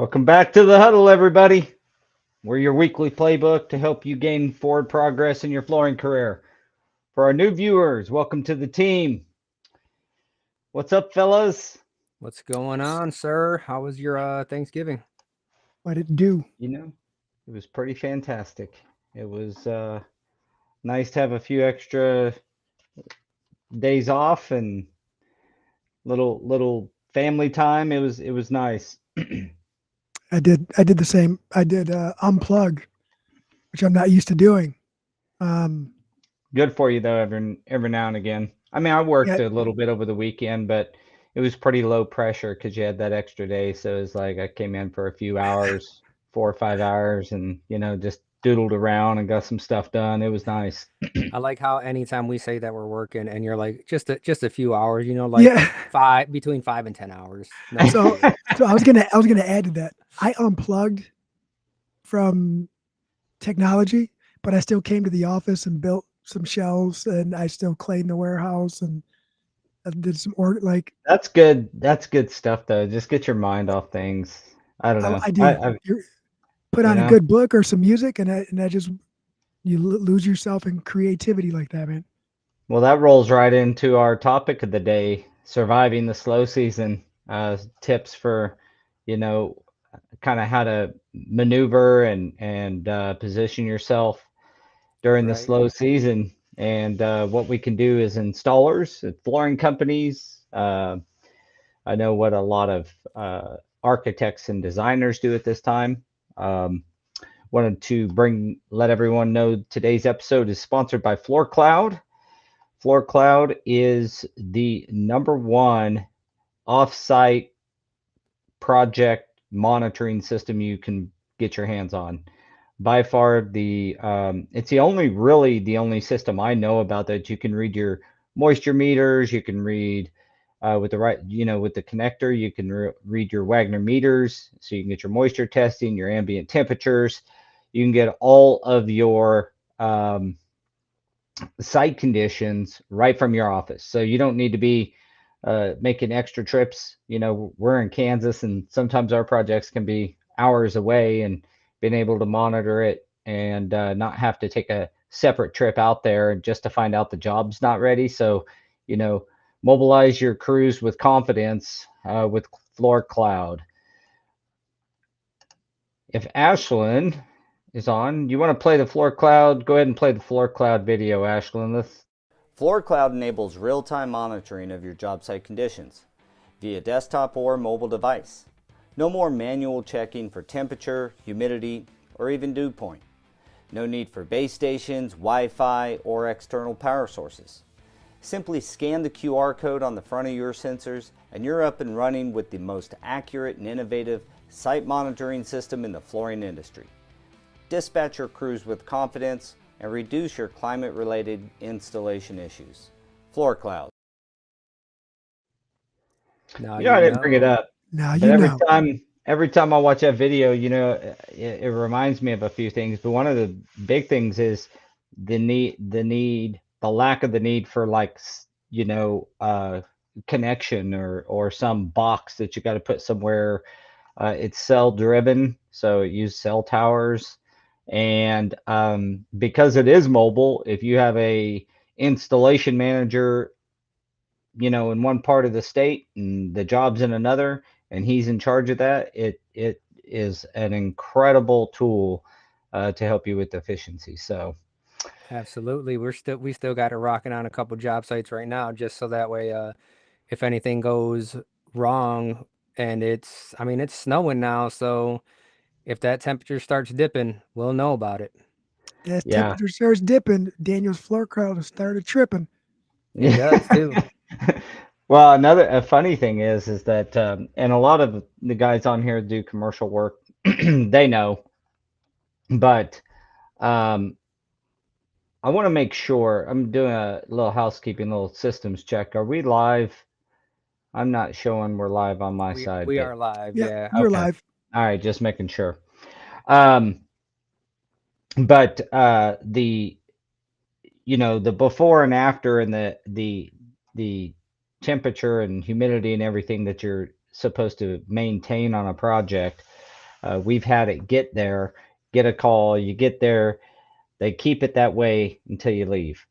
Welcome back to the Huddle, everybody. We're your weekly playbook to help you gain forward progress in your flooring career. For our new viewers, welcome to the team. What's up, fellas? What's going on, sir? How was your Thanksgiving? What did it do? It was pretty fantastic. It was nice to have a few extra days off and little family time. It was nice. I did the same. I did unplug, which I'm not used to doing. Good for you though, every now and again. I mean, I worked Yeah, a little bit over the weekend, but it was pretty low pressure because you had that extra day. So it's like I came in for a few hours, 4 or 5 hours, and just doodled around and got some stuff done. It was nice. I like how anytime we say that we're working and you're like just a few hours, yeah. between 5 and 10 hours. No big So deal. so I was gonna add to that. I unplugged from technology, but I still came to the office and built some shelves, and I still cleaned the warehouse and I did some That's good. That's good stuff though. Just get your mind off things. I don't I, know. I I, do. I You put you on a know. good book or some music, and I just lose yourself in creativity like that, man. Well, that rolls right into our topic of the day, surviving the slow season. Tips for, you know, kind of how to maneuver and position yourself during the Right. slow season. And what we can do as installers, flooring companies. I know what a lot of architects and designers do at this time. Um, Wanted to let everyone know today's episode is sponsored by Floor Cloud. Floor Cloud is the number one offsite project monitoring system you can get your hands on. By far, it's the only system I know about that you can read your moisture meters. You can read with the right, with the connector, you can read your Wagner meters, so you can get your moisture testing, your ambient temperatures. You can get all of your site conditions right from your office. So you don't need to be making extra trips. We're in Kansas, and sometimes our projects can be hours away, and being able to monitor it and not have to take a separate trip out there just to find out the job's not ready. So, you know, mobilize your crews with confidence with Floor Cloud. If Ashlyn is on, you want to play the Floor Cloud? Go ahead and play the Floor Cloud video, Ashlyn. Let's. Floor Cloud enables real-time monitoring of your job site conditions via desktop or mobile device. No more manual checking for temperature, humidity, or even dew point. No need for base stations, Wi-Fi, or external power sources. Simply scan the QR code on the front of your sensors and you're up and running with the most accurate and innovative site monitoring system in the flooring industry. Dispatch your crews with confidence and reduce your climate-related installation issues. Floor Cloud. Now I didn't bring it up, Now but you know. every time I watch that video, it reminds me of a few things. But one of the big things is the lack of the need for connection or some box that you got to put somewhere. It's cell driven, so it uses cell towers, and because it is mobile, if you have a installation manager in one part of the state and the job's in another and he's in charge of that, it is an incredible tool to help you with efficiency. So Absolutely. We still got it rocking on a couple job sites right now, just so that way if anything goes wrong and it's snowing now, so if that temperature starts dipping, we'll know about it. As yeah. temperature starts dipping, Daniel's floor crowd has started tripping. It does too. Well, a funny thing is that and a lot of the guys on here do commercial work. They know, but um, I want to make sure I'm doing a little housekeeping, little systems check. Are we live? I'm not showing we're live on my We side, we but are live, Yep, yeah. we're okay. live. All right, just making sure. Um, but the before and after and the temperature and humidity and everything that you're supposed to maintain on a project We've had it get there, get a call, you get there, they keep it that way until you leave.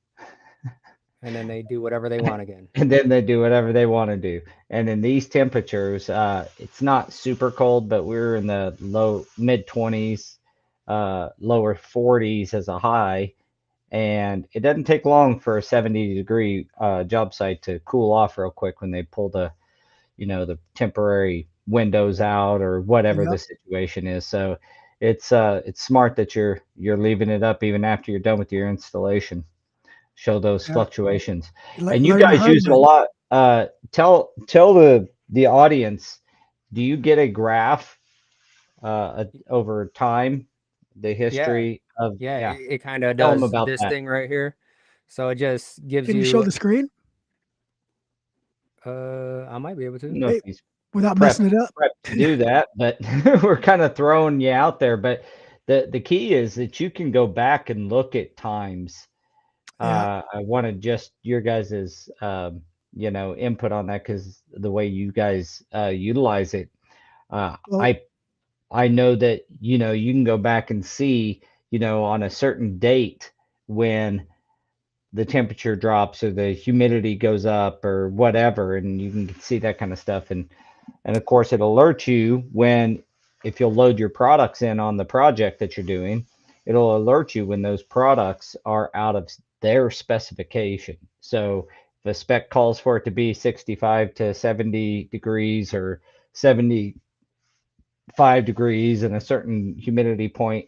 And then they do whatever they want again. And then they do whatever they want to do. And in these temperatures, it's not super cold, but we're in the low mid 20s, lower 40s as a high. And it doesn't take long for a 70-degree job site to cool off real quick when they pull the temporary windows out or whatever the Yep. situation is. So it's smart that you're leaving it up even after you're done with your installation. Show those Yeah. fluctuations. And you Learn the guys hard use it a way. lot. Tell the audience, do you get a graph over time, the Yeah. history of, Yeah, yeah, it kind of tell them does about this that. thing right here. So it just gives Can you show you, the screen? I might be able I to. don't know if Hey, he's without prepped messing it up. to do that, but we're kind of throwing you out there. But the key is that you can go back and look at times. Yeah. I wanted just your guys's input on that because the way you guys utilize it. Uh, Well, I I know that you can go back and see on a certain date when the temperature drops or the humidity goes up or whatever, and you can see that kind of stuff. And of course, it alerts you when, if you'll load your products in on the project that you're doing, it'll alert you when those products are out of their specification. So if a spec calls for it to be 65 to 70 degrees or 75 degrees and a certain humidity point,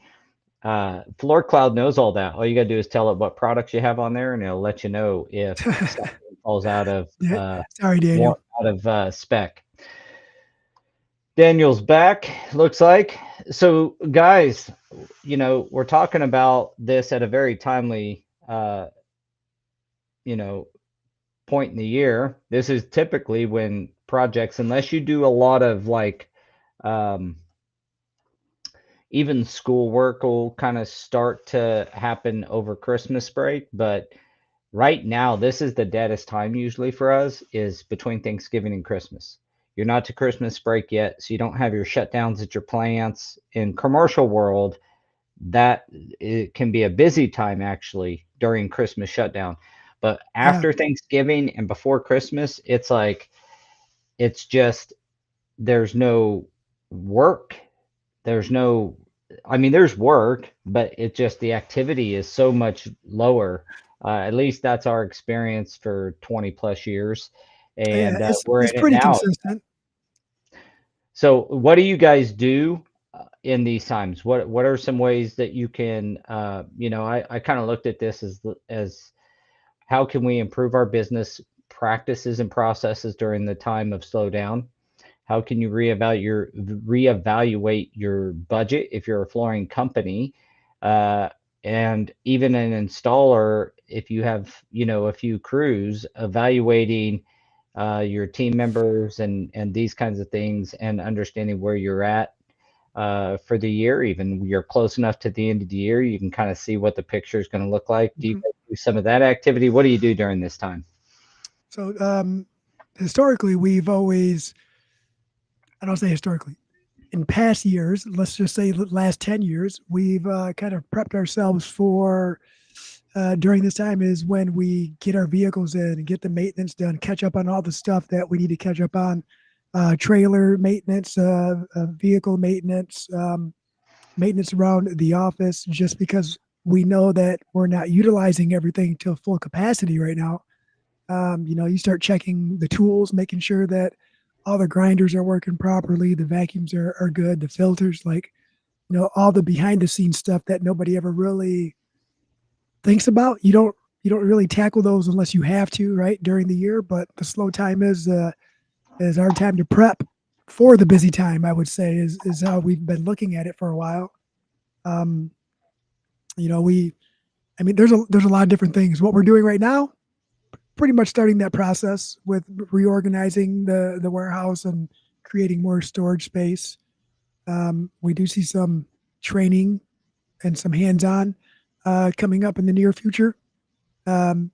Floor Cloud knows all that. All you got to do is tell it what products you have on there, and it'll let you know if something falls out of yeah. Sorry, Daniel. spec. Daniel's back, looks like. So, guys, we're talking about this at a very timely, you know, point in the year. This is typically when projects, unless you do a lot of like, um, even schoolwork will kind of start to happen over Christmas break. But right now, this is the deadest time usually for us, is between Thanksgiving and Christmas. You're not to Christmas break yet, so you don't have your shutdowns at your plants. In commercial world, that it can be a busy time actually during Christmas shutdown. But Yeah. after Thanksgiving and before Christmas, it's just there's no work. There's no, I mean, there's work, but it just the activity is so much lower. At least that's our experience for 20 plus years, Yeah. and we're It's in it pretty now. consistent. So, what do you guys do in these times? What are some ways that you can, I kind of looked at this as how can we improve our business practices and processes during the time of slowdown? How can you reevaluate your budget if you're a flooring company? Uh, and even an installer, if you have, a few crews, evaluating your team members and these kinds of things and understanding where you're at for the year. Even you're close enough to the end of the year, you can kind of see what the picture is going to look like. Do you Mhm. guys do some of that activity? What do you do during this time? So, historically, we've always, I don't say historically, in past years, let's just say the last 10 years, we've kind of prepped ourselves for during this time is when we get our vehicles in and get the maintenance done, catch up on all the stuff that we need to catch up on, trailer maintenance, vehicle maintenance, maintenance around the office, just because we know that we're not utilizing everything to full capacity right now. You start checking the tools, making sure that all the grinders are working properly, the vacuums are good, the filters, like, all the behind the scenes stuff that nobody ever really thinks about. You don't really tackle those unless you have to, right, during the year. But the slow time is our time to prep for the busy time. I would say is how we've been looking at it for a while. Um, we, I mean, there's a lot of different things. What we're doing right now, pretty much starting that process with reorganizing the warehouse and creating more storage space. We do see some training and some hands-on coming up in the near future. Um,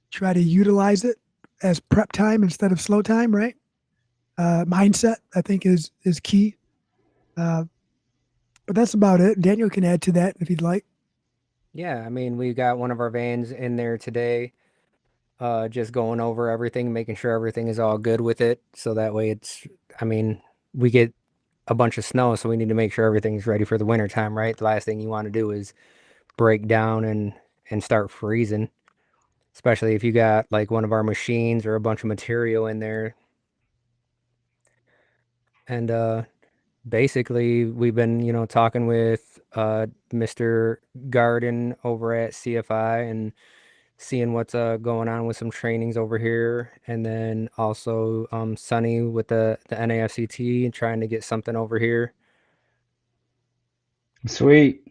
Try to utilize it as prep time instead of slow time, right? Mindset, I think, is key. But that's about it. Daniel can add to that if he'd like. Yeah, I mean, we got one of our vans in there today, just going over everything, making sure everything is all good with it. So that way I mean, we get a bunch of snow, so we need to make sure everything's ready for the winter time, right? The last thing you want to do is break down and start freezing, especially if you got like one of our machines or a bunch of material in there. And basically we've been, talking with Mr. Garden over at CFI and seeing what's going on with some trainings over here, and then also Sunny with the NAFCT and trying to get something over here. Sweet.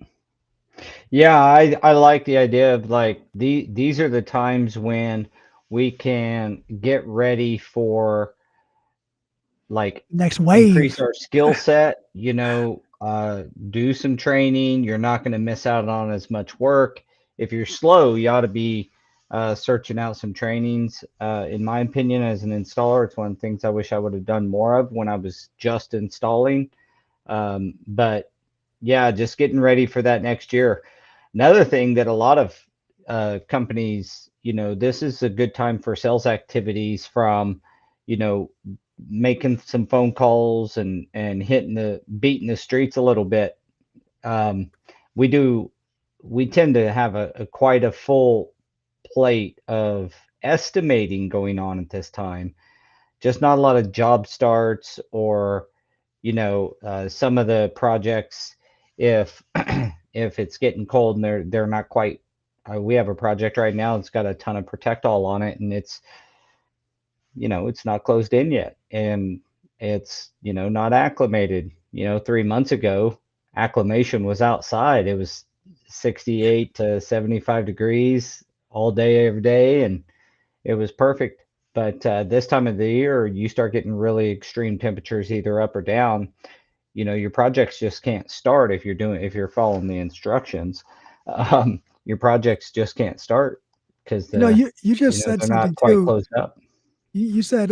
Yeah, I like the idea of like these are the times when we can get ready for like Next increase wave. our skill set, do some training. You're not going to miss out on as much work. If you're slow, you ought to be searching out some trainings. In my opinion, as an installer, it's one of the things I wish I would have done more of when I was just installing. But yeah, just getting ready for that next year. Another thing that a lot of companies, this is a good time for sales activities from, you know, making some phone calls and beating the streets a little bit. Um, we do, we tend to have a quite a full plate of estimating going on at this time. Just not a lot of job starts or some of the projects, if if it's getting cold and they're not quite. We have a project right now that's got a ton of protect all on it, and it's not closed in yet, and it's not acclimated. 3 months ago, acclimation was outside. It was 68 to 75 degrees all day, every day, and it was perfect. But this time of the year, you start getting really extreme temperatures, either up or down. Your projects just can't start if you're following the instructions. Your projects just can't start because You just said they're not something quite too. closed up. You said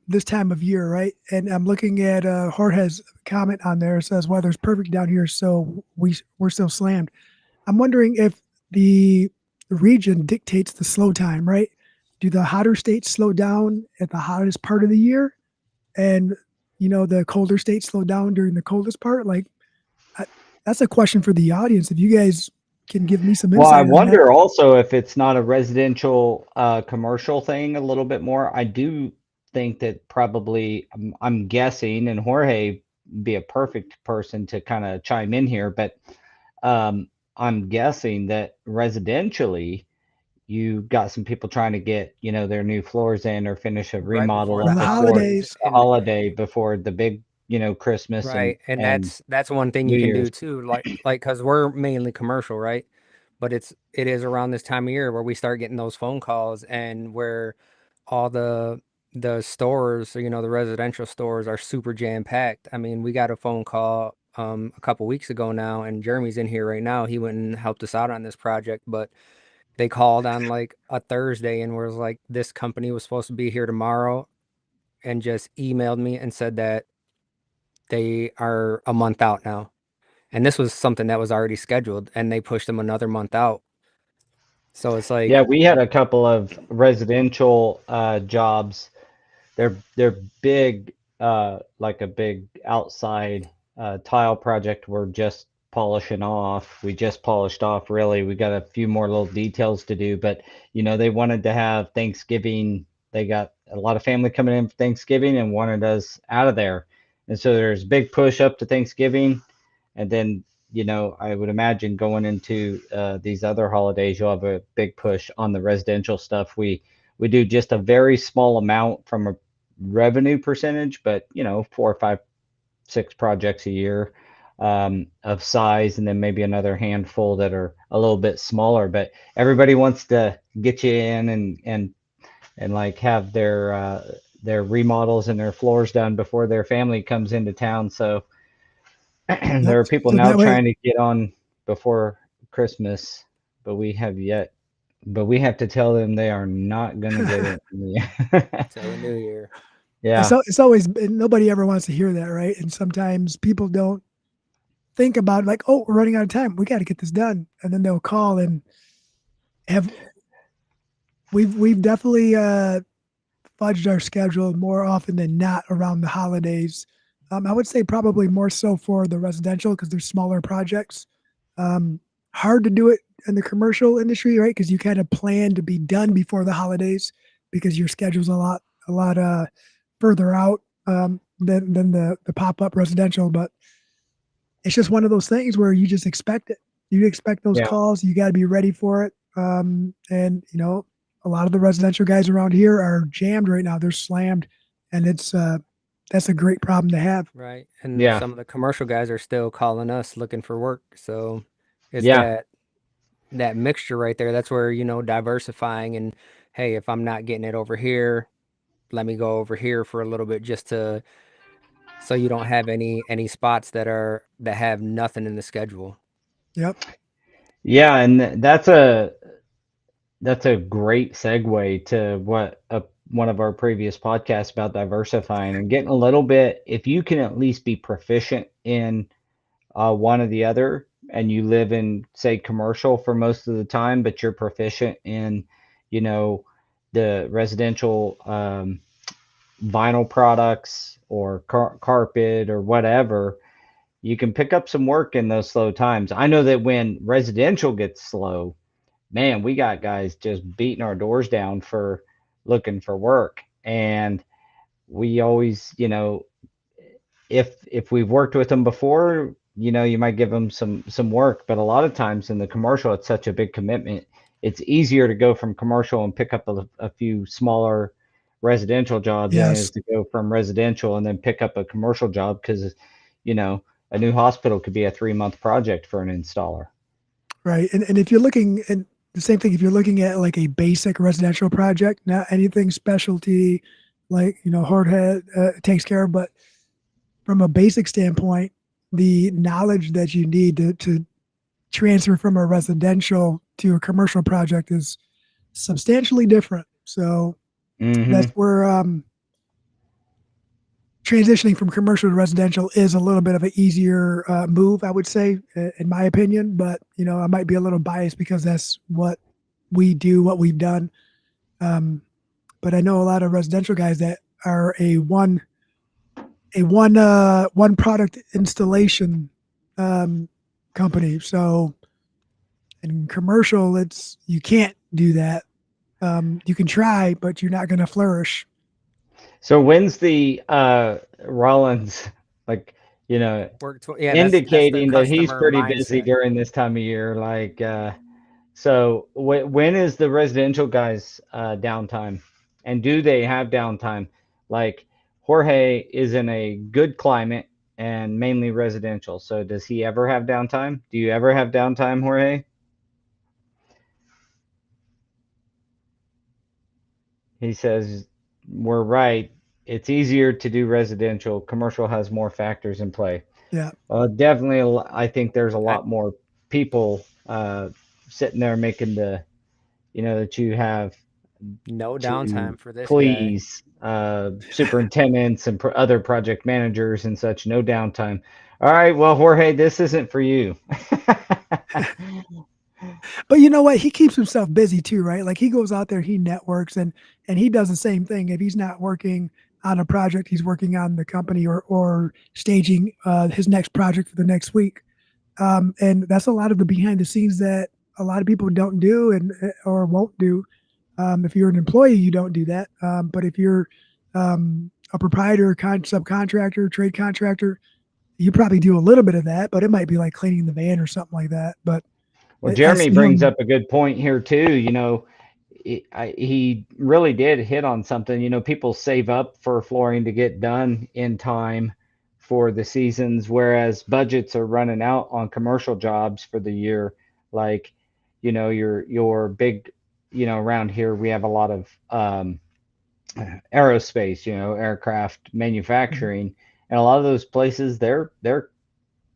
this time of year, right? And I'm looking at Jorge's comment on there. It says weather's perfect down here, so we're still slammed. I'm wondering if the region dictates the slow time, right? Do the hotter states slow down at the hottest part of the year, and the colder states slow down during the coldest part? Like, I, that's a question for the audience. If you guys can give me some Well, I insight on that. wonder also if it's not a residential commercial thing a little bit more. I do think that probably I'm guessing, and Jorge be a perfect person to kind of chime in here, but um, I'm guessing that residentially you got some people trying to get, their new floors in or finish a Right remodel before For the up the before holidays, holidays, the and holiday, before the big, Christmas and right, and and that's one thing New you can Year's. do too, like because we're mainly commercial, right? But it is around this time of year where we start getting those phone calls, and where all the stores, the residential stores are super jam packed. I mean, we got a phone call a couple weeks ago now, and Jeremy's in here right now. He went and helped us out on this project, but they called on like a Thursday and was like, this company was supposed to be here tomorrow, and just emailed me and said that they are a month out now. And this was something that was already scheduled, and they pushed them another month out. So it's like, Yeah, we had a couple of residential jobs. They're big, like a big outside tile project. We're just polishing off. We just polished off, really. We got a few more little details to do, but they wanted to have Thanksgiving. They got a lot of family coming in for Thanksgiving and wanted us out of there. And so there's a big push up to Thanksgiving, and then I would imagine going into these other holidays, you'll have a big push on the residential stuff. We do just a very small amount from a revenue percentage, but 4, 5, 6 projects a year of size, and then maybe another handful that are a little bit smaller. But everybody wants to get you in and like have their remodels and their floors done before their family comes into town. So yep. there are people So now that way, trying to get on before Christmas, but we have to tell them they are not going to get it. till the new year. Yeah. it's always nobody ever wants to hear that, right? And sometimes people don't think about like, oh, we're running out of time. We got to get this done. And then they'll call and have, we've definitely, fudged our schedule more often than not around the holidays. I would say probably more so for the residential because they're smaller projects. Um, Hard to do it in the commercial industry, right? Because you kind of plan to be done before the holidays because your schedule's a lot further out than the pop up residential. But it's just one of those things where you just expect it. You expect those Yeah. calls. You got to be ready for it. And a lot of the residential guys around here are jammed right now. They're slammed, and that's a great problem to have. Right. And Yeah. some of the commercial guys are still calling us looking for work. So it's Yeah. that mixture right there. That's where, diversifying and hey, if I'm not getting it over here, let me go over here for a little bit just to so you don't have any spots that have nothing in the schedule. Yep. Yeah. And that's a great segue to what one of our previous podcasts about diversifying and getting a little bit. If you can at least be proficient in one or the other, and you live in, say, commercial for most of the time, but you're proficient in, you know, the residential vinyl products or carpet or whatever, you can pick up some work in those slow times. I know that when residential gets slow, man, we got guys just beating our doors down for looking for work. And we always, if we've worked with them before, you might give them some work, but a lot of times in the commercial, it's such a big commitment. It's easier to go from commercial and pick up a few smaller residential jobs than it is Yes. to go from residential and then pick up a commercial job because, you know, a new hospital could be a 3-month project for an installer. Right. And if you're looking and the same thing, if you're looking at like a basic residential project, not anything specialty, like, Hardhead takes care of, but from a basic standpoint, the knowledge that you need to transfer from a residential to a commercial project is substantially different. So that's Mm-hmm. where transitioning from commercial to residential is a little bit of an easier move, I would say, in my opinion. But I might be a little biased because that's what we do, what we've done. But I know a lot of residential guys that are one product installation um, company. So in commercial, it's you can't do that. You can try, but you're not going to flourish. So when's the Rollins, like, Yeah, that's the indicating that he's customer pretty busy mindset. during this time of year? Like, so when is the residential guys downtime, and do they have downtime? Like, Jorge is in a good climate and mainly residential. So does he ever have downtime? Do you ever have downtime, Jorge? He says we're right. It's easier to do residential. Commercial has more factors in play. Yeah. Definitely, I think there's a I lot more people sitting there making that you have No to downtime for this guy. please superintendents and other project managers and such. No downtime. All right, well, Jorge, this isn't for you. But you know what? He keeps himself busy too, right? Like he goes out there, he networks, and he does the same thing. If he's not working on a project, he's working on the company or staging his next project for the next week. And that's a lot of the behind the scenes that a lot of people don't do and or won't do. If you're an employee, you don't do that. But if you're a proprietor, subcontractor, trade contractor, you probably do a little bit of that. But it might be like cleaning the van or something like that. But Well, I Jeremy see brings him. up a good point here too. He really did hit on something. People save up for flooring to get done in time for the seasons, whereas budgets are running out on commercial jobs for the year. Like, your big, around here we have a lot of aerospace, aircraft manufacturing, and a lot of those places, their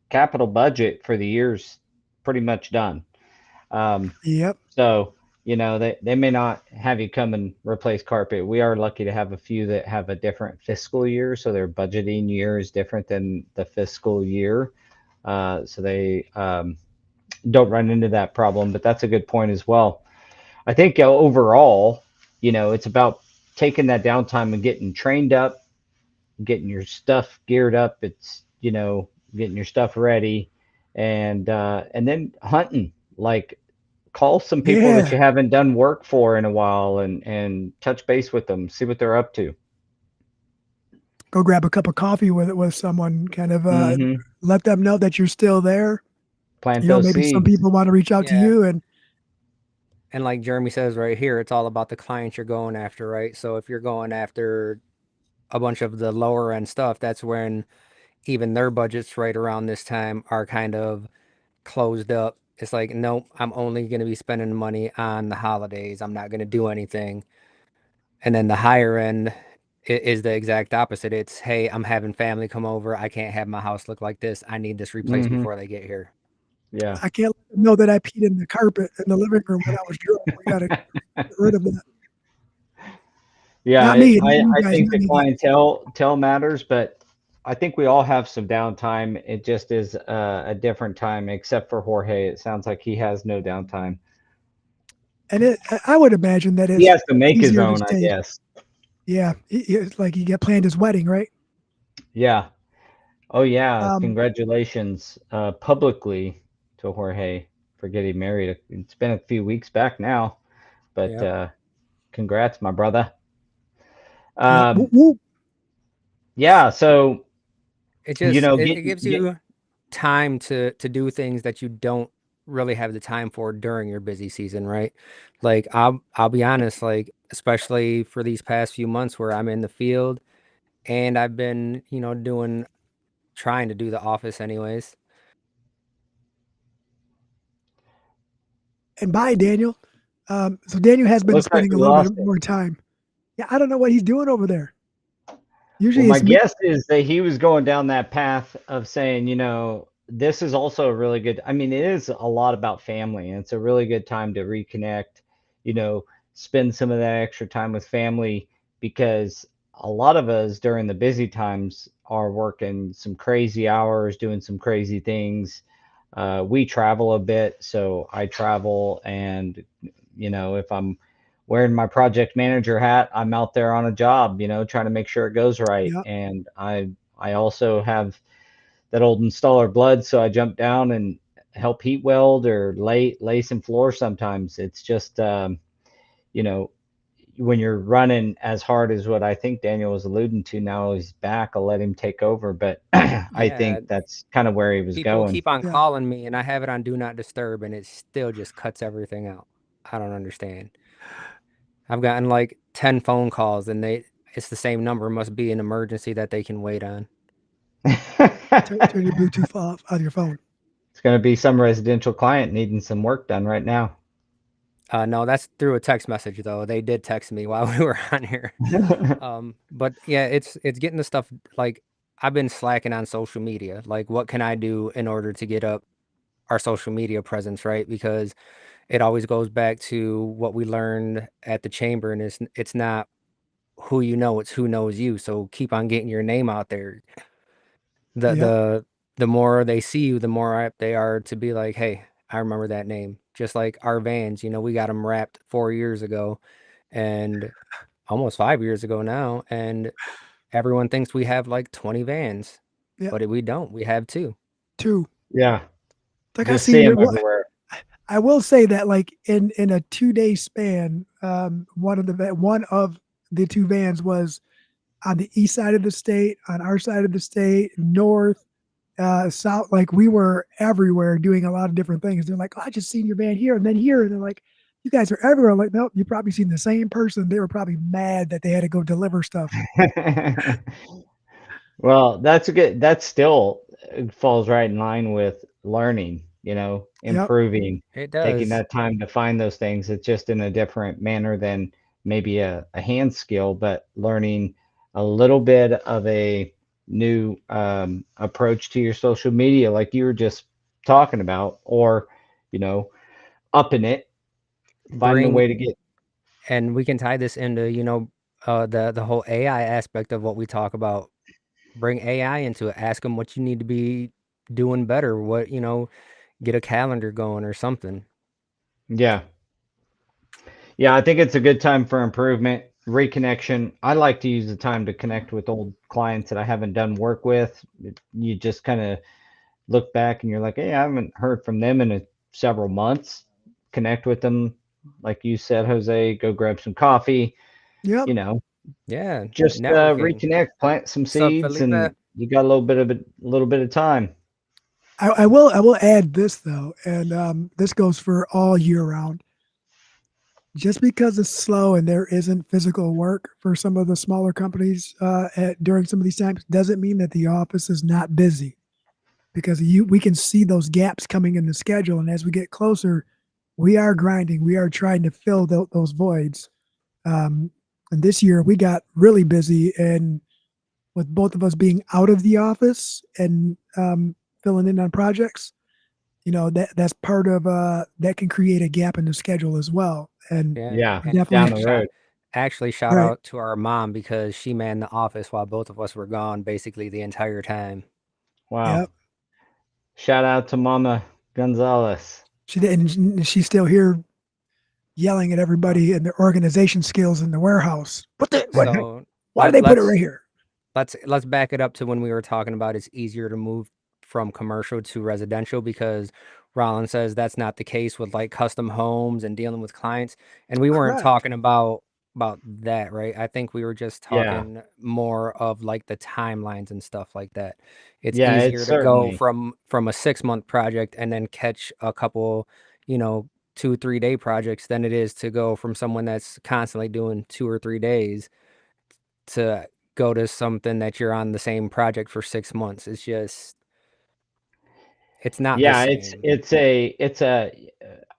capital budget for the year's pretty much done. Um, Yep. so, they may not have you come and replace carpet. We are lucky to have a few that have a different fiscal year, so their budgeting year is different than the fiscal year. so they don't run into that problem. But that's a good point as well. I think overall, it's about taking that downtime and getting trained up, getting your stuff geared up. It's getting your stuff ready, and then hunting. Like call some people that Yeah. you haven't done work for in a while, and touch base with them, see what they're up to. Go grab a cup of coffee with someone, kind of Hmm. let them know that you're still there. Plant those Maybe some seeds. people want to reach out to Yeah. you, and And like Jeremy says right here, it's all about the clients you're going after, right? So if you're going after a bunch of the lower end stuff, that's when even their budgets right around this time are kind of closed up. It's like, nope, I'm only going to be spending money on the holidays. I'm not going to do anything. And then the higher end is the exact opposite. It's, hey, I'm having family come over. I can't have my house look like this. I need this replaced Hmm. before they get here. Yeah. I can't let them know that I peed in the carpet in the living room when I was drunk. We got to get rid of that. Yeah, Not I, me, not I you I guys, think not the me. clientele matters, but I think we all have some downtime. It just is a different time, except for Jorge. It sounds like he has no downtime. And I would imagine that He it's has to make his easier to own, I stay. guess. Yeah, it's like he got planned his wedding, right? Yeah. Oh yeah. Um, Congratulations, publicly to Jorge for getting married. It's been a few weeks back now, but Yep. congrats, my brother. yeah, Um, whoop, whoop. yeah. So It just it get gives get. you time to do things that you don't really have the time for during your busy season, right? Like I'll be honest, like especially for these past few months where I'm in the field and I've been, doing trying to do the office anyways. And bye, Daniel. So Daniel has been Looks like spending a we little bit lost it. more time. Yeah, I don't know what he's doing over there. Well, Usually my it's me. guess is that he was going down that path of saying, this is also a really good, I mean, it is a lot about family, and it's a really good time to reconnect, you know, spend some of that extra time with family, because a lot of us during the busy times are working some crazy hours, doing some crazy things. We travel a bit, so I travel, and, if I'm wearing my project manager hat, I'm out there on a job, trying to make sure it goes right. Yeah, And I also have that old installer blood, so I jump down and help heat weld or lay some floor sometimes. It's just you know, when you're running as hard as what I think Daniel was alluding to, now he's back, I'll let him take over. But I Yeah, think that's kind of where he was people going. keep on yeah. calling me and I have it on do not disturb and it still just cuts everything out. I don't understand. I've gotten like 10 phone calls and it's the same number, must be an emergency that they can wait on. Turn your Bluetooth off on your phone. It's going to be some residential client needing some work done right now. No, that's through a text message though. They did text me while we were on here. But yeah, it's getting the stuff like I've been slacking on social media. Like what can I do in order to get up our social media presence, right? Because it always goes back to what we learned at the chamber and it's not who you know, it's who knows you. So keep on getting your name out there. The Yep. the the more they see you, the more apt they are to be like, "Hey, I remember that name." Just like our vans, we got them wrapped 4 years ago and almost 5 years ago now, and everyone thinks we have like 20 vans, Yep. but we don't. We have 2. Two. Yeah, Like I just seen see your. him everywhere. I will say that like in a 2 day span, one of the two vans was on the east side of the state, on our side of the state, north, south. Like we were everywhere doing a lot of different things. They're like, oh, I just seen your van here and then here. And they're like, you guys are everywhere. I'm like, nope, you probably seen the same person. They were probably mad that they had to go deliver stuff. Well, that's a good, that still falls right in line with learning, Yep. improving, It taking does. that time to find those things. It's just in a different manner than maybe a hand skill, but learning a little bit of a new approach to your social media, like you were just talking about, or, you know, upping it, finding a Bring way to get. and we can tie this into, the whole AI aspect of what we talk about. Bring AI into it. Ask them what you need to be doing better. What, get a calendar going or something. Yeah. Yeah, I think it's a good time for improvement, reconnection. I like to use the time to connect with old clients that I haven't done work with. You just kind of look back and you're like, hey, I haven't heard from them in several months. Connect with them, like you said, Jose. Go grab some coffee. Yep. You know, Yeah, just networking. reconnect, plant some Sup, seeds, Felipe? and you got a little bit of time. I will add this though, and this goes for all year round. Just because it's slow and there isn't physical work for some of the smaller companies during some of these times doesn't mean that the office is not busy, because we can see those gaps coming in the schedule, and as we get closer, we are grinding. We are trying to fill those voids. Um, and this year we got really busy, and with both of us being out of the office and filling in on projects, that's part of that can create a gap in the schedule as well. And Yeah, Yeah, definitely down and the shout road. actually shout right. out to our mom because she manned the office while both of us were gone basically the entire time. Wow. Yep. Shout out to Mama Gonzalez. She didn't. And she's still here yelling at everybody and their organization skills in the warehouse. What? So Why did let they put it right let's here? let's back it up to when we were talking about it's easier to move from commercial to residential because Rollins says that's not the case with like custom homes and dealing with clients. And we weren't Correct. talking about that, right? I think we were just Yeah. talking more of like the timelines and stuff like that. It's Yeah, it's easier to go certainly. from a 6 month project and then catch a couple, 2 3 day projects than it is to go from someone that's constantly doing 2 or 3 days to go to something that you're on the same project for 6 months. It's not the Yeah, it's same. it's a it's a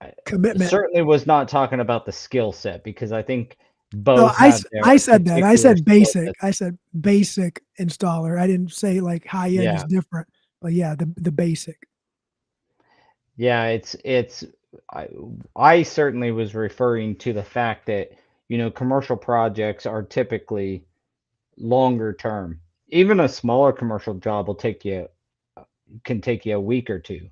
I Commitment. certainly was not talking about the skill set because I think No, both have I their said that. I particular said skill basic. sets. I said basic installer. I didn't say like high end is Yeah. different. But yeah, the basic. Yeah, it's I I certainly was referring to the fact that, commercial projects are typically longer term. Even a smaller commercial job can take you a week or two.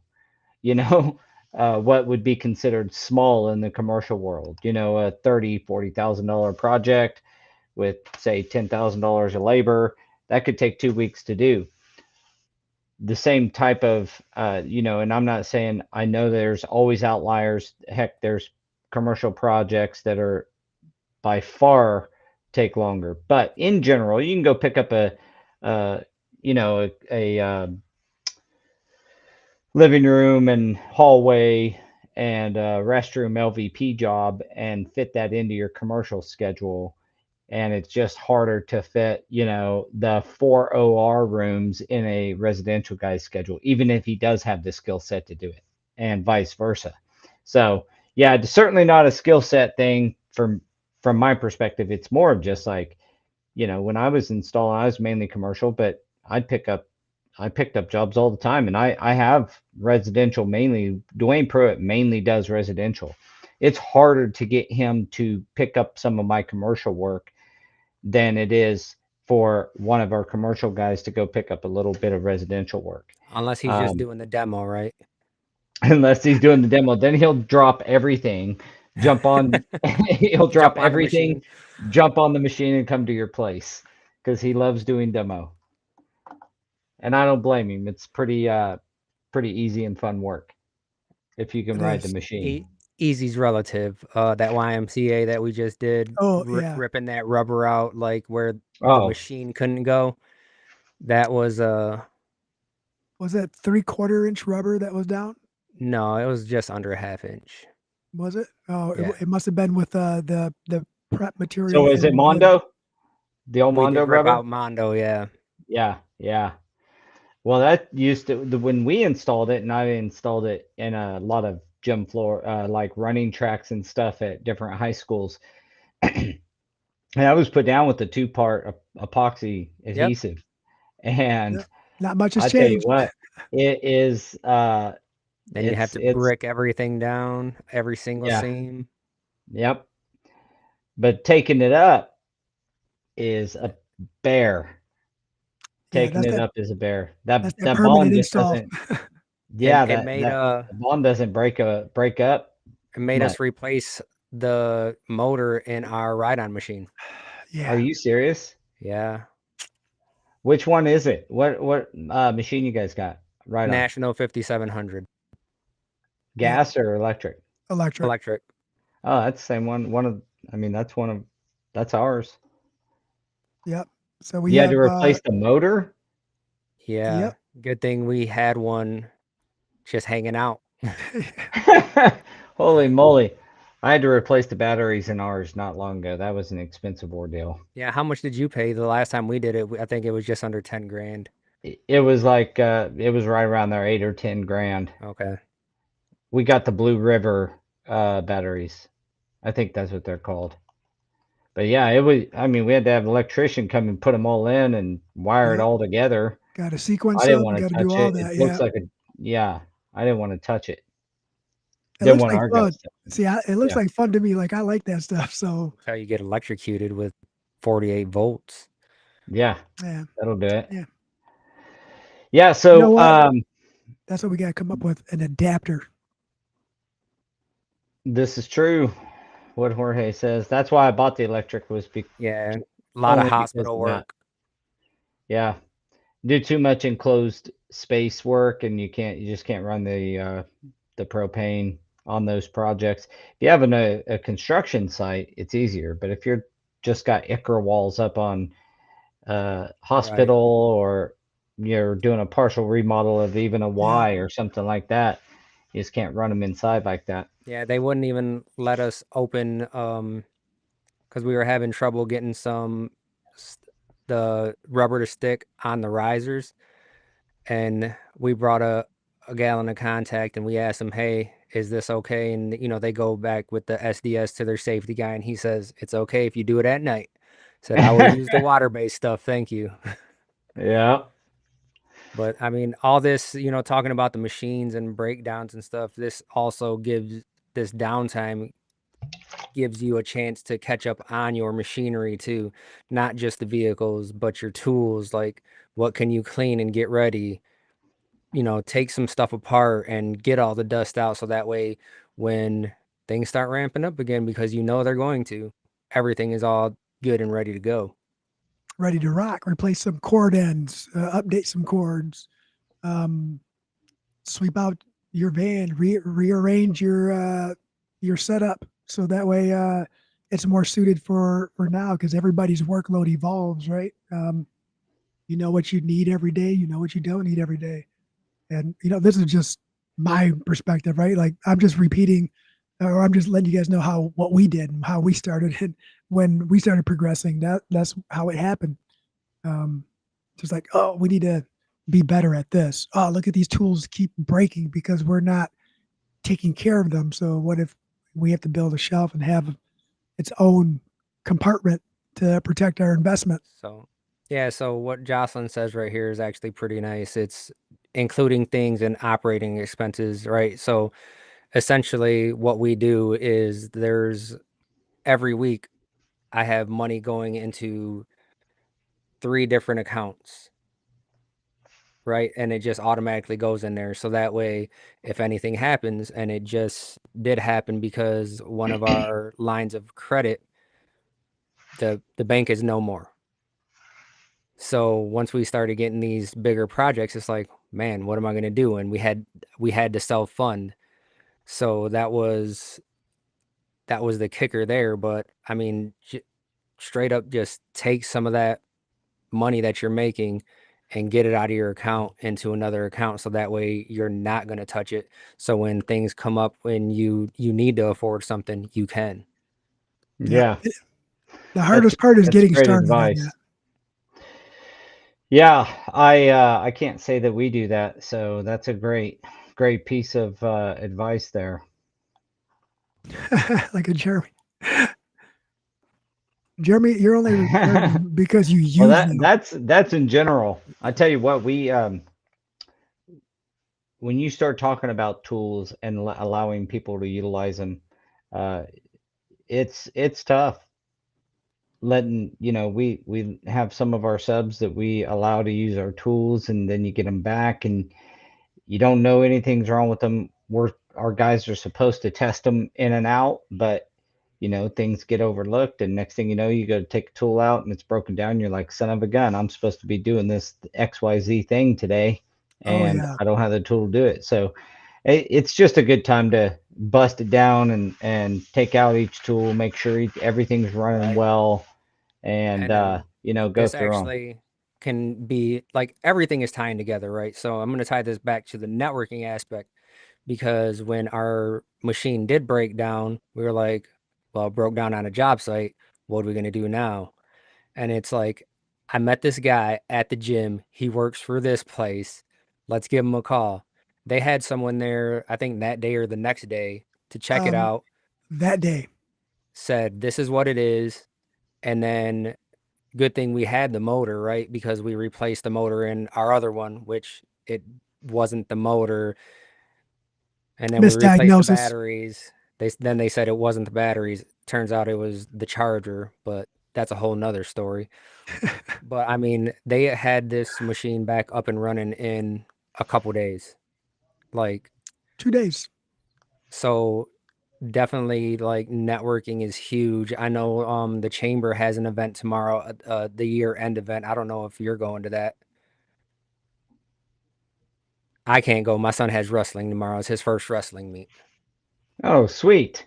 you know what would be considered small in the commercial world, a 30, $40,000 project with say $10,000 of labor that could take 2 weeks to do. The same type of and I'm not saying, I know there's always outliers. Heck, there's commercial projects that are by far take longer, but in general you can go pick up uh a living room and hallway and restroom LVP job and fit that into your commercial schedule. And it's just harder to fit, the four OR rooms in a residential guy's schedule, even if he does have the skill set to do it, and vice versa. So, yeah, it's certainly not a skill set thing from my perspective. It's more of just like, when I was installing, I was mainly commercial, but I picked up jobs all the time, and I have residential mainly. Dwayne Pruitt mainly does residential. It's harder to get him to pick up some of my commercial work than it is for one of our commercial guys to go pick up a little bit of residential work. Unless he's just Um, doing the demo, right? unless he's doing the demo, then he'll drop everything, jump on, he'll drop Jump on the everything, machine. jump on the machine and come to your place because he loves doing demo. And I don't blame him. It's pretty easy and fun work if you can It ride the is. machine. Easy's relative. That YMCA that we just did, Oh yeah. ripping that rubber out like where the Oh, machine couldn't go. That was Was that 3/4 inch rubber that was down? no, it was just under a half inch. Was it? Oh, Yeah, it must have been with the prep material so is in it the wood. Mondo? The old we Mondo did rip rubber? out Mondo. Yeah. Yeah, yeah. Well, that used to when we installed it, and I installed it in a lot of gym floor, like running tracks and stuff at different high schools. And I was put down with the two-part epoxy Yep. adhesive, and Yeah. Not much has I tell you changed. what, it is. Then you have to It's brick everything down, every single yeah, seam. yep. But taking it up is a bear. Yeah, taking it up as a bear. that's That that that permanent bond just install. doesn't. Yeah, It that made that the bond doesn't break up it made much. us replace the motor in our ride-on machine. Are Yeah. you serious? Yeah. Which one is it? What machine you guys got? Right on. National 5700 Yep. Gas or electric? Electric. electric. Oh, that's the same one. I mean, that's ours. Yep. So we You had have to replace the motor? Yeah. yep. Good thing we had one just hanging out. Holy moly. I had to replace the batteries in ours not long ago. That was an expensive ordeal. Yeah, how much did you pay the last time we did it? I think it was just under 10 grand. It was like it was right around there, 8 or 10 grand. Okay. We got the Blue River batteries. I think that's what they're called. But yeah, it was. I mean, we had to have an electrician come and put them all in and wire it Yep. all together. Got to I sequence didn't them. want Got to to do touch all it. It that. looks Yeah. like a yeah. I didn't want to touch it. It Didn't looks want like our fun. guys to. See, it looks Yeah, like fun to me. Like I like that stuff. So That's how you get electrocuted with 48 volts. yeah, yeah, that'll do it. yeah. Yeah. You know So what? That's what we got to come up with, an adapter. this is true. What Jorge says. That's why I bought the electric was Yeah, a lot of only because hospital of that. work. Yeah. Do too much enclosed space work and you just can't run the propane on those projects. If you have a construction site, it's easier. But if you're just got ICRA walls up on Right. hospital or you're doing a partial remodel of even a Yeah. Y or something like that, you just can't run them inside like that. Yeah, they wouldn't even let us open because we were having trouble getting the rubber to stick on the risers. And we brought a gallon of contact and we asked them, hey, is this okay? And they go back with the SDS to their safety guy and he says it's okay if you do it at night. Said I will use the water-based stuff, thank you. Yeah. But I mean, all this, talking about the machines and breakdowns and stuff, this also gives this downtime gives you a chance to catch up on your machinery too, not just the vehicles, but your tools. Like, what can you clean and get ready? Take some stuff apart and get all the dust out so that way when things start ramping up again, because they're going to, everything is all good and ready to go. Ready to rock. Replace some cord ends. Update some cords. Um, Sweep out your van. Rearrange your setup so that way it's more suited for now because everybody's workload evolves, right? You know what you need every day. You know what you don't need every day. And this is just my perspective, right? Like I'm just repeating, or I'm just letting you guys know what we did and how we started, and when we started progressing. That's how it happened. Um, just like, oh, we need to be better at this. Oh, look at these tools keep breaking because we're not taking care of them. So what if we have to build a shelf and have its own compartment to protect our investment? So, yeah, so what Jocelyn says right here is actually pretty nice. It's including things in operating expenses, right? So, essentially, what we do is there's every week I have money going into 3 different accounts, right? And it just automatically goes in there. So that way, if anything happens, and it just did happen because one of our lines of credit, the bank is no more. So once we started getting these bigger projects, it's like, man, what am I going to do? And we had to self fund. So that was the kicker there. But I mean, straight up, just take some of that money that you're making and get it out of your account into another account, so that way you're not going to touch it. So when things come up when you need to afford something, you can. Yeah. Yeah. The That's hardest part is that's getting great started on advice. that. Yeah, I can't say that we do that, so that's a great piece of advice there. Like a Jeremy. Jeremy, you're only referring to Well, them because you use them. that's in general. I tell you what, we when you start talking about tools and allowing people to utilize them, uh, it's tough. letting, we have some of our subs that we allow to use our tools, and then you get them back and you don't know anything's wrong with them. Our guys are supposed to test them in and out, but things get overlooked, and next thing you know, you go to take a tool out and it's broken down. You're like, son of a gun, I'm supposed to be doing this XYZ thing today, Oh and yeah. I don't have the tool to do it. So it's just a good time to bust it down and take out each tool, make sure everything's running Right. well, and And then go this through them. actually can be like everything is tying together, right? So I'm going to tie this back to the networking aspect because when our machine did break down, we were like, well, it broke down on a job site. What are we going to do now? And it's like, I met this guy at the gym. He works for this place. Let's give him a call. They had someone there, I think that day or the next day to check it Um, out, that day. said, this is what it is. And then good thing we had the motor, right? Because we replaced the motor in our other one, which it wasn't the motor. And then we replaced the Misdiagnosis. batteries. They said it wasn't the batteries. Turns out it was the charger, but that's a whole nother story. But I mean, they had this machine back up and running in a couple days. Like, 2 days. so definitely like networking is huge. I know the chamber has an event tomorrow, the year end event. I don't know if you're going to that. I can't go. My son has wrestling tomorrow. It's his first wrestling meet. Oh, sweet.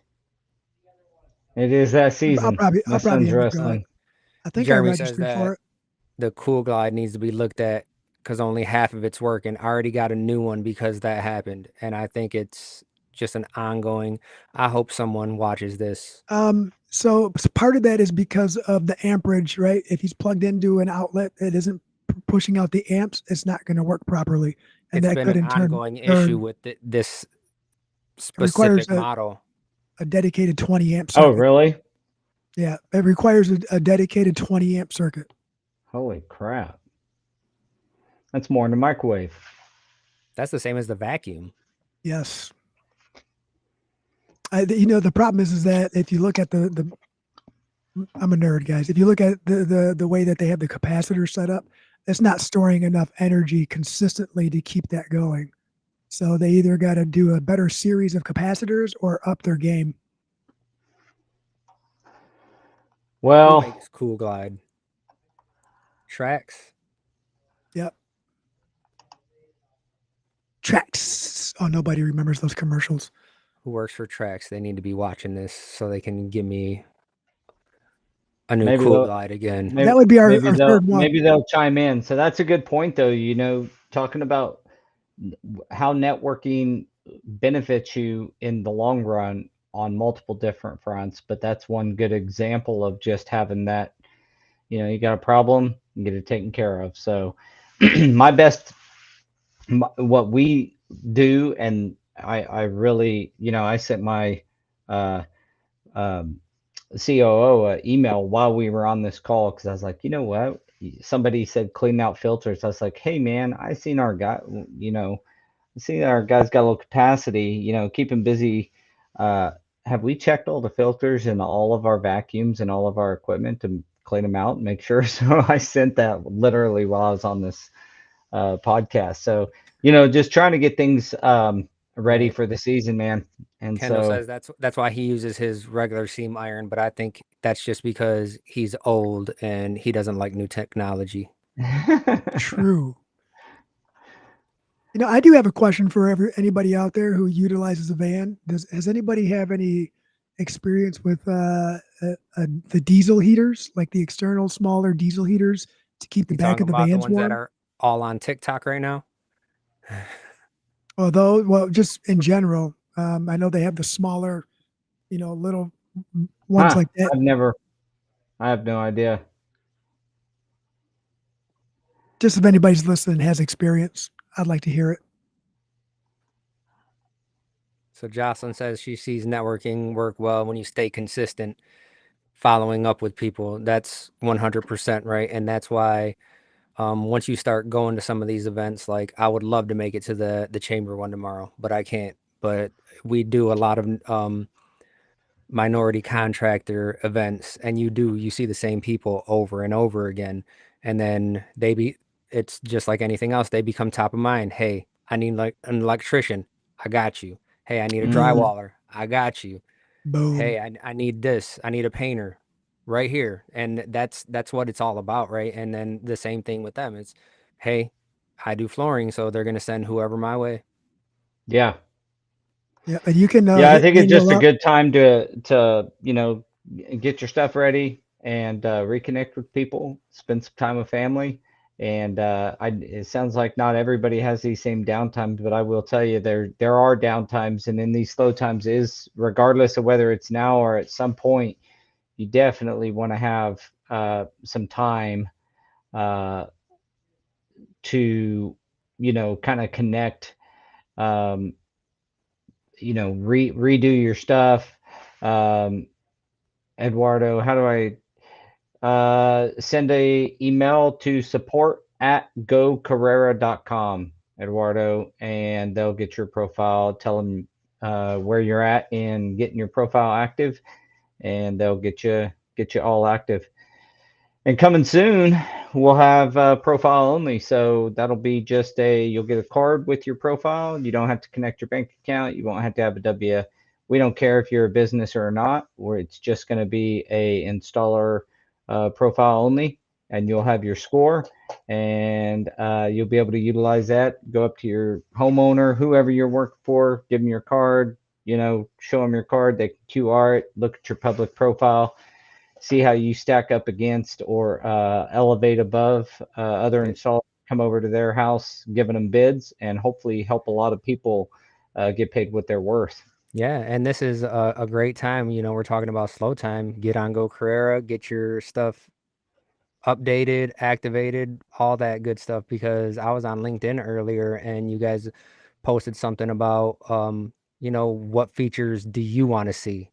It is that I'll season. probably My I'll probably son's end up going. wrestling. I think I Jeremy says registered for that it. the cool glide needs to be looked at because only half of it's working. I already got a new one because that happened. And I think it's just an ongoing. I hope someone watches this. So part of that is because of the amperage, right? If he's plugged into an outlet that isn't pushing out the amps, it's not going to work properly, and It's that been could an in turn ongoing issue turn. with this It requires specific model. a dedicated 20 amp Oh, circuit. really? Yeah, it requires a dedicated 20 amp circuit. Holy crap. That's more than a microwave. That's the same as the vacuum. Yes. The problem is that if you look at the I'm a nerd, guys. If you look at the way that they have the capacitor set up, it's not storing enough energy consistently to keep that going. So they either got to do a better series of capacitors or up their game. Who Well, makes Cool Glide? Tracks? Yep. Tracks. Oh, nobody remembers those commercials. Who works for Tracks? They need to be watching this so they can give me a new maybe Cool they'll Glide again. maybe That would be maybe our they'll third one. maybe they'll chime in. So that's a good point, though. Talking about how networking benefits you in the long run on multiple different fronts. But that's one good example of just having that. You got a problem, you get it taken care of. So my best, what we do, and I really, I sent my uh, um, COO email while we were on this call because I was like, you know what? Somebody said clean out filters. I was like, hey man, I see our guys got a little capacity. Keep them busy. Uh, have we checked all the filters in all of our vacuums and all of our equipment to clean them out and make sure? So I sent that literally while I was on this podcast. So just trying to get things ready Right. for the season, man. And Kendall so says that's why he uses his regular seam iron, but I think that's just because he's old and he doesn't like new technology. True. I do have a question for anybody out there who utilizes a van. Has anybody have any experience with the diesel heaters, like the external smaller diesel heaters to keep the You back talking of the about the vans ones that warm? are all on TikTok right now? Although, well, just in general, I know they have the smaller, little ones huh? like that. I have no idea. Just if anybody's listening has experience, I'd like to hear it. So Jocelyn says she sees networking work well when you stay consistent, following up with people. That's 100% right. And that's why once you start going to some of these events, like I would love to make it to the chamber one tomorrow, but I can't. But we do a lot of minority contractor events, and you see the same people over and over again, and then it's just like anything else, they become top of mind. Hey, I need like an electrician, I got you. Hey, I need a Mm, drywaller, I got you. Boom. Hey, I need this, I need a painter right here. And that's what it's all about, right? And then the same thing with them, it's, hey, I do flooring, so they're going to send whoever my way. yeah. Yeah, and you can Yeah, I hit think it's Daniel just a up. good time to get your stuff ready and reconnect with people, spend some time with family, and it sounds like not everybody has these same downtimes, but I will tell you there are downtimes, and in these slow times is regardless of whether it's now or at some point, you definitely want to have some time uh, to kind of connect, um, redo your stuff. Um, Eduardo, how do I send a email to support@gocarrera.com, Eduardo, and they'll get your profile. Tell them where you're at in getting your profile active, and they'll get you all active. And coming soon, we'll have profile only. So that'll be just you'll get a card with your profile. You don't have to connect your bank account. You won't have to have a We don't care if you're a business or not, or it's just going to be a installer profile only. And you'll have your score, and you'll be able to utilize that. Go up to your homeowner, whoever you're working for, give them your card, show them your card. They can QR it, look at your public profile, see how you stack up against or elevate above other installers, come over to their house, giving them bids, and hopefully help a lot of people get paid what they're worth. Yeah, and this is a great time. We're talking about slow time. Get on Go Carrera, get your stuff updated, activated, all that good stuff. Because I was on LinkedIn earlier and you guys posted something about, what features do you want to see?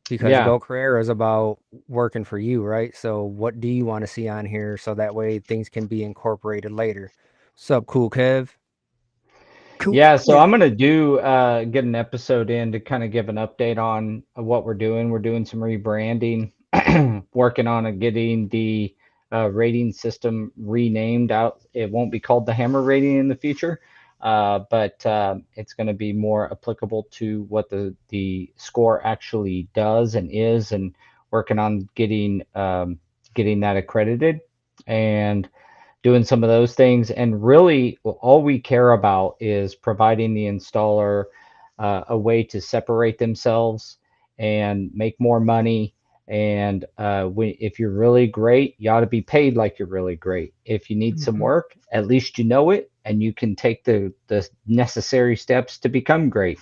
Because Yeah. Go Carrera is about working for you, right? So what do you want to see on here so that way things can be incorporated later? Sup, Cool Kev? Cool. Yeah, so Yeah. I'm gonna do get an episode in to kind of give an update on what we're doing. We're doing some rebranding, working on getting the rating system renamed out. It won't be called the Hammer rating in the future, but it's going to be more applicable to what the score actually does and is, and working on getting that accredited and doing some of those things. And really, all we care about is providing the installer a way to separate themselves and make more money. And if you're really great, you ought to be paid like you're really great. If you need some Mhm. work, at least you know it and you can take the necessary steps to become great.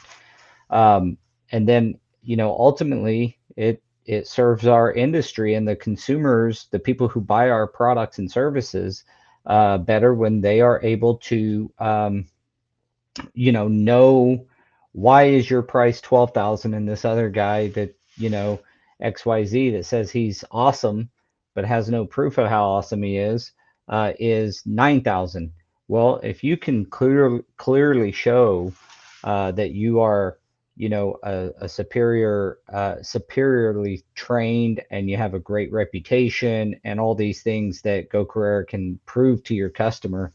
Um, and then, ultimately, it serves our industry and the consumers, the people who buy our products and services, better when they are able to, know why is your price 12,000 and this other guy that, XYZ that says he's awesome but has no proof of how awesome he is 9,000. Well, if you can clearly show that you are, a superiorly trained, and you have a great reputation and all these things that Go Carrera can prove to your customer,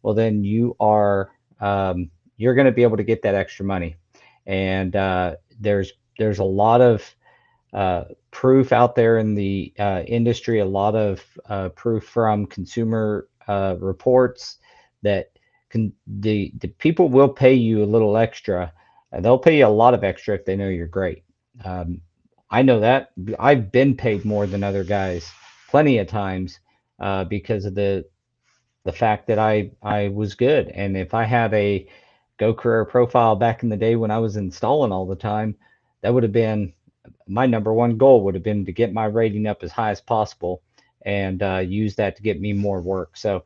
well, then you're going to be able to get that extra money. And there's a lot of proof out there in the industry, a lot of proof from consumer reports that the people will pay you a little extra. They'll pay you a lot of extra if they know you're great. Um, I know that. I've been paid more than other guys plenty of times because of the fact that I was good. And if I had a Go Career profile back in the day when I was installing all the time, that would have been my number one goal, would have been to get my rating up as high as possible and use that to get me more work. So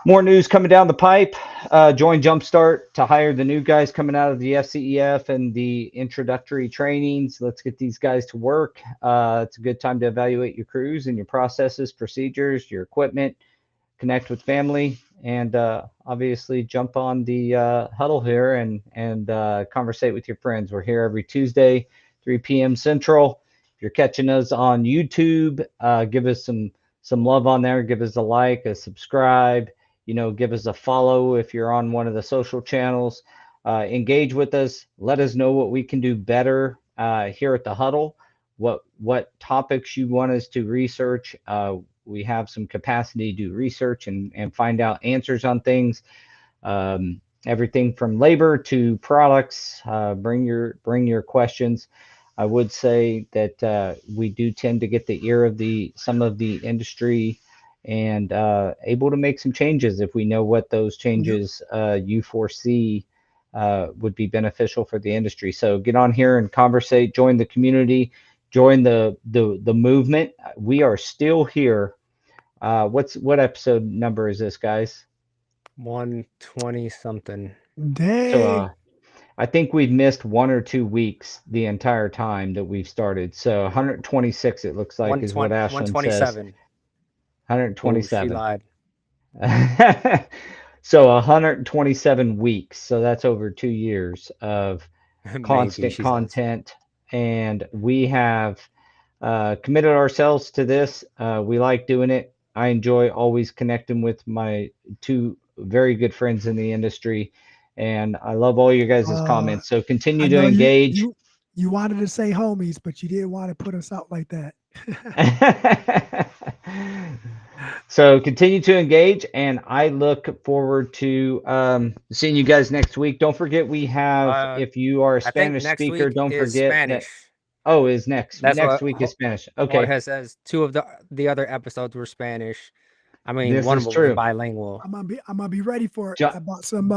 more news coming down the pipe. Join Jumpstart to hire the new guys coming out of the FCEF and the introductory trainings. Let's get these guys to work. It's a good time to evaluate your crews and your processes, procedures, your equipment, connect with family, and obviously jump on the huddle here and conversate with your friends. We're here every Tuesday, 3 p.m. Central. If you're catching us on YouTube, give us some love on there. Give us a like, a subscribe. Give us a follow if you're on one of the social channels. Engage with us. Let us know what we can do better here at the Huddle. What topics you want us to research. We have some capacity to do research and find out answers on things. Everything from labor to products. Bring your questions. I would say that we do tend to get the ear of some of the industry and able to make some changes if we know what those changes you foresee would be beneficial for the industry. So get on here and conversate, join the community, join the movement. We are still here. What episode number is this, guys? 120 something. Dang. So I think we've missed 1 or 2 weeks the entire time that we've started. So 126, it looks like, is what Ashlyn says. 127. Oh, she 127. lied. So 127 weeks. So that's over 2 years of Maybe, constant she says. content. And we have committed ourselves to this. We like doing it. I enjoy always connecting with my two very good friends in the industry. And I love all your guys' comments. So continue I to know engage. you wanted to say homies, but you didn't want to put us out like that. So continue to engage, and I look forward to seeing you guys next week. Don't forget, we have, if you are a I think Spanish next speaker, week don't is forget Spanish. that. Oh, is next That's what week is Spanish. Okay, Jorge says. 2 of the other episodes were Spanish. I mean, this one is of them was true. bilingual. I'm gonna be ready for it. Jo- I bought some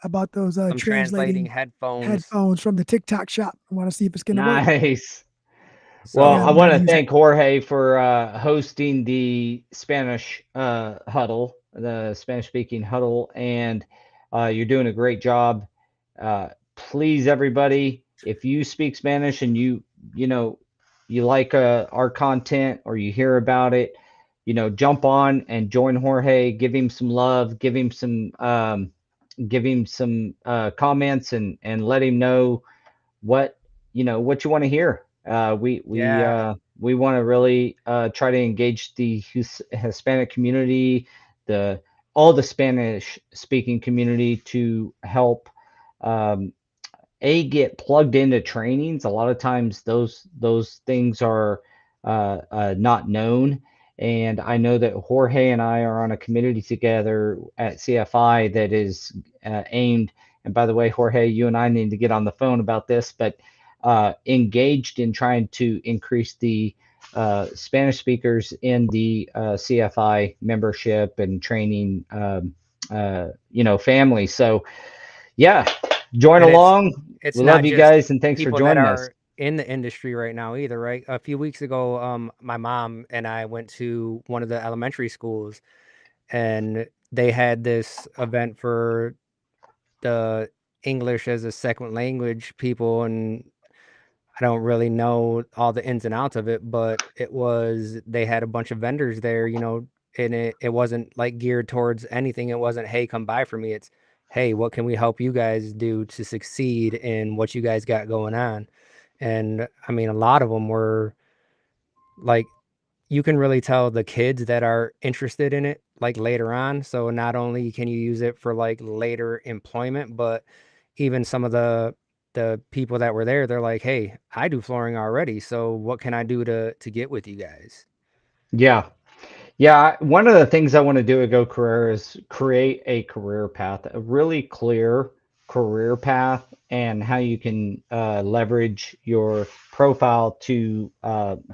about those Some translating translating headphones. from the TikTok shop. I want to see if it's gonna work. Nice. So Well, Yeah, I I'm want gonna to use it. thank Jorge for hosting the Spanish huddle, the Spanish speaking huddle, and you're doing a great job. Please, everybody, if you speak Spanish and you like our content or you hear about it, jump on and join Jorge. Give him some love. Give him some comments and let him know what what you want to hear. We want to really try to engage the Hispanic community, all the Spanish speaking community to help um, get plugged into trainings. A lot of times those things are not known. And I know that Jorge and I are on a community together at CFI that is aimed. And by the way, Jorge, you and I need to get on the phone about this, but engaged in trying to increase the Spanish speakers in the CFI membership and training, family. So, yeah, join and along. it's We not love you just guys, and thanks for people that joining us. are in the industry right now either, right? A few weeks ago, my mom and I went to one of the elementary schools, and they had this event for the English as a second language people, and I don't really know all the ins and outs of it, but they had a bunch of vendors there, and it wasn't like geared towards anything. It wasn't, hey, come buy for me. It's, hey, what can we help you guys do to succeed in what you guys got going on? And I mean, a lot of them were like, you can really tell the kids that are interested in it like later on. So not only can you use it for like later employment, but even some of the people that were there, they're like, hey, I do flooring already, so what can I do to get with you guys? Yeah. Yeah, one of the things I want to do at Go Career is create a career path, a really clear career path, and how you can leverage your profile to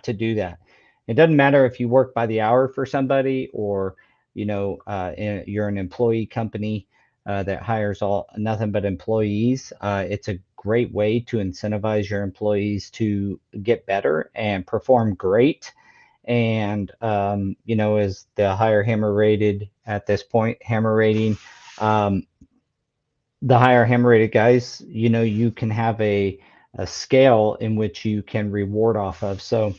do that. It doesn't matter if you work by the hour for somebody, or you're an employee company that hires all nothing but employees. It's a great way to incentivize your employees to get better and perform great. And is the higher hammer rated at this point, hammer rating, um, the higher hammer rated guys, you can have a scale in which you can reward off of. So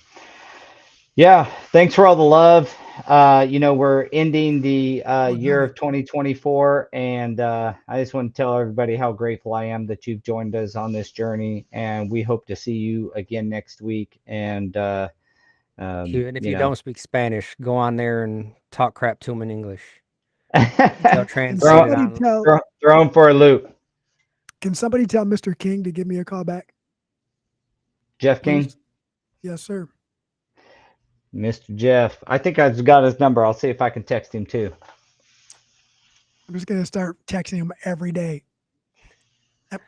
Yeah, thanks for all the love. We're ending the Oh, year honey. of 2024, and I just want to tell everybody how grateful I am that you've joined us on this journey, and we hope to see you again next week. And Even if you you know, don't speak Spanish, go on there and talk crap to them in English. They'll Can translate it throw, somebody on. tell throw them for a loop. can somebody tell Mr. King to give me a call back, Jeff King, please? Yes, sir. Mr. Jeff. I think I've got his number. I'll see if I can text him too. I'm just gonna start texting him every day. Yep.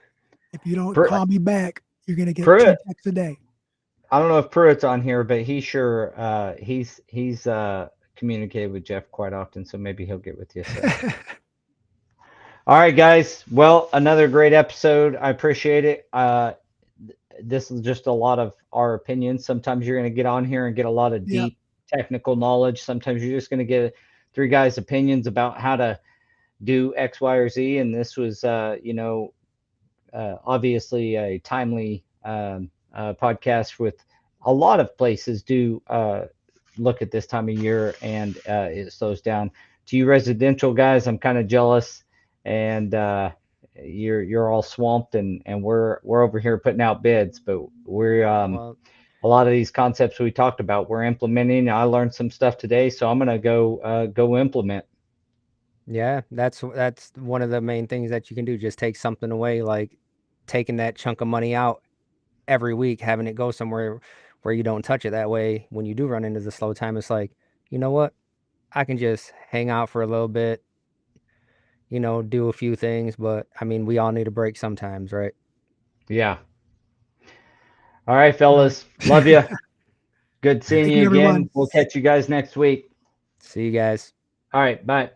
If you don't Pr- call me back, you're gonna get 2 Pruitt. texts a day. I don't know if Pruitt's on here, but he sure he's communicated with Jeff quite often, so maybe he'll get with you. So, all right, guys. Well, another great episode. I appreciate it. This is just a lot of our opinions. Sometimes you're going to get on here and get a lot of Yep. deep technical knowledge. Sometimes you're just going to get three guys' opinions about how to do X, Y, or Z. And this was, obviously a timely podcast with a lot of places do look at this time of year and it slows down. To you residential guys, I'm kind of jealous, and you're all swamped, and we're over here putting out bids, but we're Well, a lot of these concepts we talked about we're implementing. I learned some stuff today, so I'm gonna go implement. yeah, that's one of the main things that you can do. Just take something away, like taking that chunk of money out every week, having it go somewhere where you don't touch it. That way, when you do run into the slow time, it's like, you know what? I can just hang out for a little bit, do a few things. But I mean, we all need a break sometimes, right? Yeah. All right, Right. fellas. Love you. Good seeing Thank you you, again. everyone. We'll catch you guys next week. See you guys. All right. Bye.